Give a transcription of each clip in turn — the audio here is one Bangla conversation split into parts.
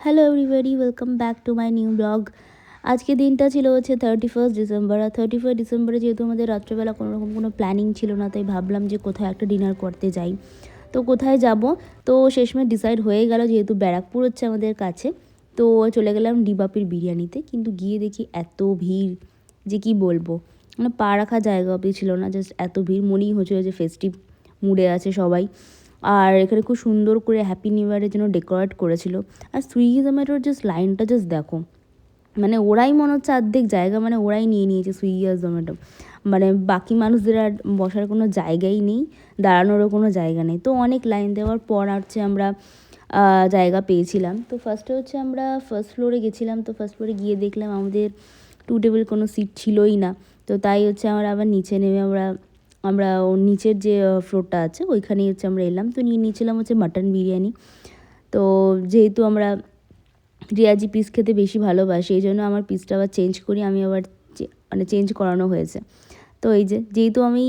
Hello everybody, welcome back to my new blog. আজকে দিনটা ছিল হচ্ছে 31 ডিসেম্বর। আর 31 ডিসেম্বরে যেহেতু আমাদের রাত্রেবেলা কোনোরকম কোনো প্ল্যানিং ছিল না, তাই ভাবলাম যে কোথায় একটা ডিনার করতে যাই। তো কোথায় যাব, তো শেষমেশ ডিসাইড হয়ে গেল যেহেতু ব্যারাকপুর হচ্ছে আমাদের কাছে, তো চলে গেলাম ডিবাপির বিরিয়ানিতে। কিন্তু গিয়ে দেখি এত ভিড় যে কি বলবো, মানে পা রাখা জায়গা অবধি ছিল না, জাস্ট এত ভিড়। মনেই হচ্ছিল যে ফেস্টিভ মুডে আছে সবাই। আর এখানে খুব সুন্দর করে হ্যাপি নিউ ইয়ারের জন্য ডেকোরেট করেছিল। আর সুইগি জোম্যাটোর জাস্ট লাইনটা জাস্ট দেখো, মানে ওরাই মনে হচ্ছে অর্ধেক জায়গা মানে ওরাই নিয়ে নিয়েছে, সুইগি আর জোম্যাটো। মানে বাকি মানুষদের আর বসার কোনো জায়গাই নেই, দাঁড়ানোরও কোনো জায়গা নেই। তো অনেক লাইন দেওয়ার পর হচ্ছে আমরা জায়গা পেয়েছিলাম। তো ফার্স্টে হচ্ছে আমরা ফার্স্ট ফ্লোরে গেছিলাম। তো ফার্স্ট ফ্লোরে গিয়ে দেখলাম আমাদের 2 টেবিল কোনো সিট ছিলই না। তো তাই হচ্ছে আমরা আবার নিচে নেমে আমরা নিচের যে ফ্লোরটা আছে ওইখানেই হচ্ছে আমরা এলাম। তো নিয়ে নিয়েছিলাম হচ্ছে মাটন বিরিয়ানি। তো যেহেতু আমরা রিয়াজি পিস খেতে বেশি ভালোবাসি, এই জন্য আমার পিসটা আবার চেঞ্জ করি, আমি আবার মানে চেঞ্জ করানো হয়েছে। তো এই যেহেতু আমি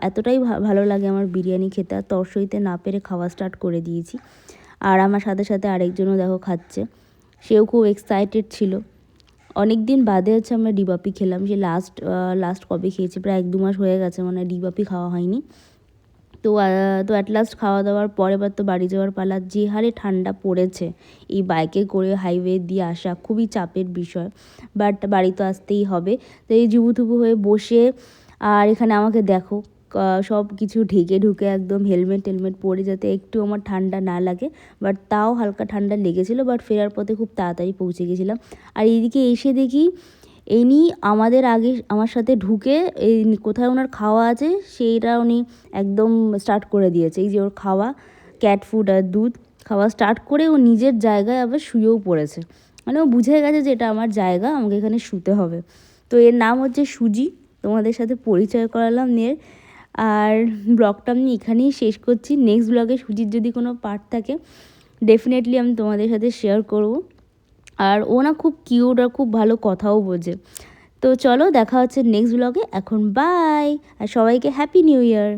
এতটাই ভালো লাগে আমার বিরিয়ানি খেতে, আর তরসইতে না পেরে খাওয়া স্টার্ট করে দিয়েছি। আর আমার সাথে সাথে আরেকজনও দেখো খাচ্ছে, সেও খুব এক্সাইটেড ছিল। অনেক দিন বাদে হচ্ছে আমরা ডিবাপি খেলাম। যে লাস্ট কবে খেয়েছি, প্রায় 1-2 মাস হয়ে গেছে মানে ডিবাপি খাওয়া হয়নি। তো অ্যাট লাস্ট খাওয়া দাওয়ার পর এবার তো বাড়ি যাওয়ার পালা। যে হারে ঠান্ডা পড়েছে, এই বাইকে করে হাইওয়ে দিয়ে আসা খুবই চাপের বিষয়, বাট বাড়ি তো আসতেই হবে। তো এই জুবুথুবু হয়ে বসে, আর এখানে আমাকে দেখো সব কিছু ঢেকে ঢুকে একদম হেলমেট পরে যাতে একটু আমার ঠান্ডা না লাগে, বাট তাও হালকা ঠান্ডা লেগেছিলো। বাট ফেরার পথে খুব তাড়াতাড়ি পৌঁছে গেছিলাম। আর এইদিকে এসে দেখি ইনি আমাদের আগে আমার সাথে ঢুকে এই কোথায় ওনার খাওয়া আছে সেইটা উনি একদম স্টার্ট করে দিয়েছে। এই যে ওর খাওয়া, ক্যাট ফুড আর দুধ খাওয়া স্টার্ট করে ও নিজের জায়গায় আবার শুয়েও পড়েছে। মানে ও বুঝে গেছে যে এটা আমার জায়গা, আমাকে এখানে শুতে হবে। তো এর নাম হচ্ছে সুজি। তোমাদের সাথে পরিচয় করালাম এর। আর ব্লগটা আমি এখানেই শেষ করছি। নেক্সট ব্লগে সুজির যদি কোনো পার্ট থাকে ডেফিনেটলি আমি তোমাদের সাথে শেয়ার করব। আর ও না খুব কিউট আর খুব ভালো কথাও বোঝে। তো চলো দেখা হচ্ছে নেক্সট ব্লগে। এখন বাই, আর সবাইকে হ্যাপি নিউ ইয়ার।